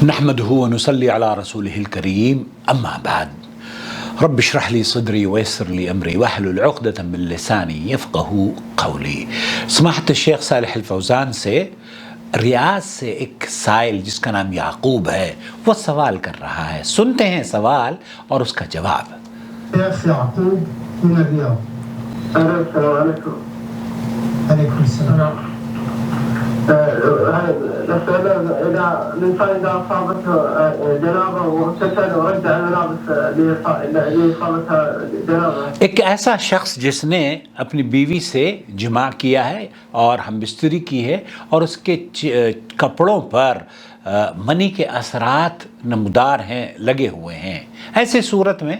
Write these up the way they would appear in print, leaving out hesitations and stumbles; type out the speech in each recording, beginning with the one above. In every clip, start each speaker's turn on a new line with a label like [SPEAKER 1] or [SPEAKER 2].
[SPEAKER 1] نحمده ونصلي على رسوله الكريم اما بعد رب اشرح لي صدری ويسر لي امری واحلل عقدۃ من لسانی یفقهوا قولی۔ سماحت الشیخ صالح الفوزان سے ریاض سے ایک سائل جس کا نام یعقوب ہے وہ سوال کر رہا ہے، سنتے ہیں سوال اور اس کا جواب۔
[SPEAKER 2] شیخ یعقوب من الریاض۔ السلام علیکم۔ علیکم السلام۔ نسأل إذا الإنسان إذا أصابته جنابة واغتسل ورجع الملابس لإصابتها جنابة۔
[SPEAKER 1] ایک ایسا شخص جس نے اپنی بیوی سے جماع کیا ہے اور ہم بستری کی ہے اور اس کے کپڑوں پر منی کے اثرات نمودار ہیں، لگے ہوئے ہیں، ایسے صورت میں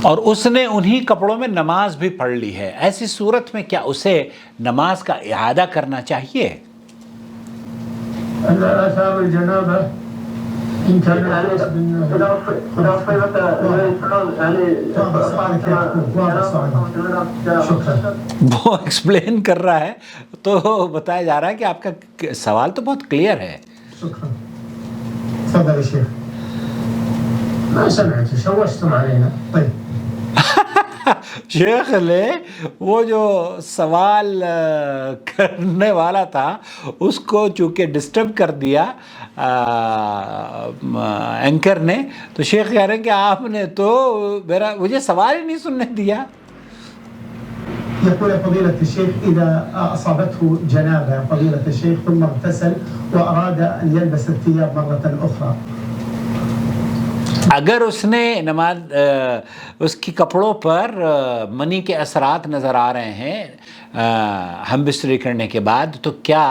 [SPEAKER 1] اور اس نے انہی کپڑوں میں نماز بھی پڑھ لی ہے، ایسی صورت میں کیا اسے نماز کا اعادہ کرنا چاہیے؟
[SPEAKER 2] آثار الجنابة إن كان
[SPEAKER 1] وہ ایکسپلین کر رہا ہے تو بتایا جا رہا ہے کہ آپ کا سوال تو بہت کلیئر ہے۔
[SPEAKER 2] شکرا۔ تفضل شیخ۔ ما سمعت شوشتم علينا۔ طيب
[SPEAKER 1] شیخ نے وہ جو سوال کرنے والا تھا اس کو چونکہ ڈسٹرب کر دیا اینکر نے، تو شیخ کہہ رہے ہیں کہ آپ نے تو مجھے سوال ہی نہیں سننے دیا۔
[SPEAKER 2] يقول فضيلة الشيخ إذا أصابته جنابة فضيلة الشيخ ثم اغتسل وأراد أن يلبس الثياب مرة أخرى،
[SPEAKER 1] اگر اس نے نماز اس کی کپڑوں پر منی کے اثرات نظر آ رہے ہیں ہم بستری کرنے کے بعد، تو کیا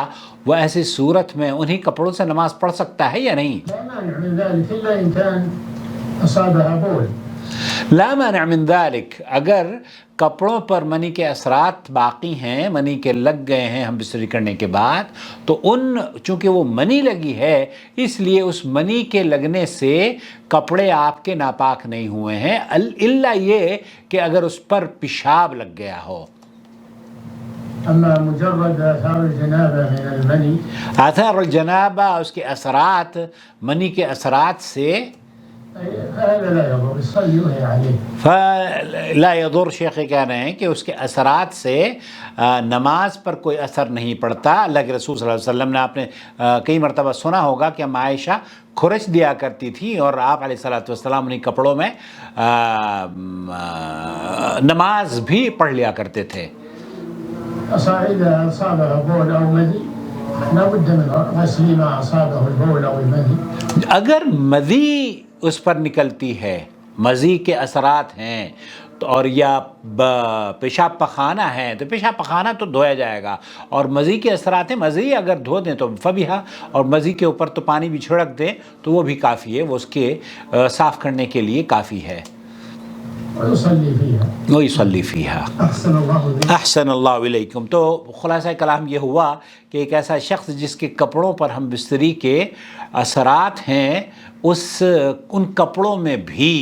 [SPEAKER 1] وہ ایسی صورت میں انہی کپڑوں سے نماز پڑھ سکتا ہے یا نہیں؟
[SPEAKER 2] لا مانع من ذلك إلا إن كان أصابها بول۔
[SPEAKER 1] لا مانع من ذلك، اگر کپڑوں پر منی کے اثرات باقی ہیں، منی کے لگ گئے ہیں ہم بستری کرنے کے بعد، تو چونکہ وہ منی لگی ہے اس لیے اس منی کے لگنے سے کپڑے آپ کے ناپاک نہیں ہوئے ہیں، الا یہ کہ اگر اس پر پیشاب لگ گیا ہو۔
[SPEAKER 2] اما مجرد آثار الجنابہ من المنی،
[SPEAKER 1] آثار الجنابہ اس کے اثرات منی کے اثرات سے لا يضر، شیخ کہہ رہے ہیں کہ اس کے اثرات سے نماز پر کوئی اثر نہیں پڑتا۔ اللہ کے رسول صلی اللہ علیہ وسلم نے آپ نے کئی مرتبہ سنا ہوگا کہ عائشہ کھرچ دیا کرتی تھی اور آپ علیہ الصلوۃ والسلام انہیں کپڑوں میں نماز بھی پڑھ لیا کرتے تھے۔ اگر مذی اس پر نکلتی ہے، مذی کے اثرات ہیں اور یا پیشاب پخانہ ہے تو پیشاب پخانہ تو دھویا جائے گا، اور مذی کے اثرات ہیں، مذی اگر دھو دیں تو فبیہا، اور مذی کے اوپر تو پانی بھی چھڑک دیں تو وہ بھی کافی ہے، وہ اس کے صاف کرنے کے لیے کافی ہے۔ وَيُصَلِّي فِيهَا۔ احسن اللہ علیکم۔ تو خلاصہ کلام یہ ہوا کہ ایک ایسا شخص جس کے کپڑوں پر ہم بستری کے اثرات ہیں ان کپڑوں میں بھی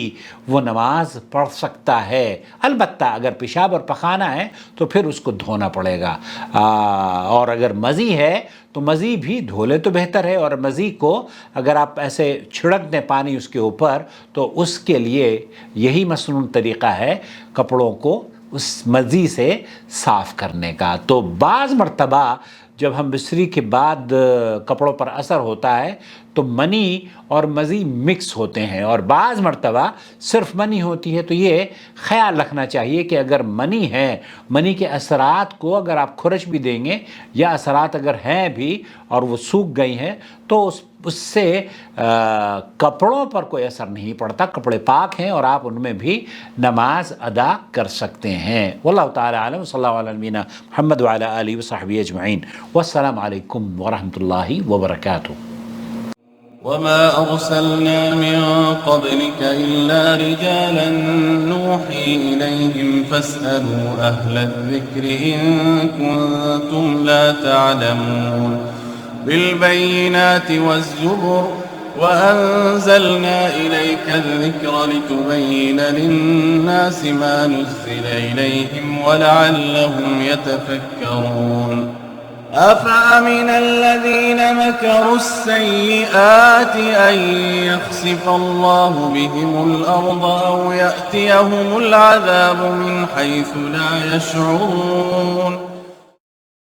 [SPEAKER 1] وہ نماز پڑھ سکتا ہے، البتہ اگر پیشاب اور پخانہ ہے تو پھر اس کو دھونا پڑے گا، اور اگر مزی ہے تو مزی بھی دھو لے تو بہتر ہے، اور مزی کو اگر آپ ایسے چھڑک دیں پانی اس کے اوپر تو اس کے لیے یہی مسنون طریقہ ہے کپڑوں کو اس مزی سے صاف کرنے کا۔ تو بعض مرتبہ جب ہم بستری کے بعد کپڑوں پر اثر ہوتا ہے تو منی اور مزی مکس ہوتے ہیں، اور بعض مرتبہ صرف منی ہوتی ہے، تو یہ خیال رکھنا چاہیے کہ اگر منی ہے، منی کے اثرات کو اگر آپ کھرچ بھی دیں گے یا اثرات اگر ہیں بھی اور وہ سوکھ گئی ہیں تو اس سے کپڑوں پر کوئی اثر نہیں پڑتا، کپڑے پاک ہیں اور آپ ان میں بھی نماز ادا کر سکتے ہیں۔ واللہ تعالی عالم، صلی اللہ علیہ نبینا محمد وعلی آلہ وصحبہ اجمعین، والسلام علیکم ورحمۃ اللہ وبرکاتہ۔
[SPEAKER 3] وما أرسلنا من قبلك إلا رجالا نوحي إليهم فاسألوا أهل الذكر إن كنتم لا تعلمون بالبينات والزبر وأنزلنا إليك الذكر لتبين للناس ما نزل إليهم ولعلهم يتفكرون أفأمن الذين مكروا السيئات أن يخسف الله بهم الأرض أو يأتيهم العذاب من حيث لا يشعرون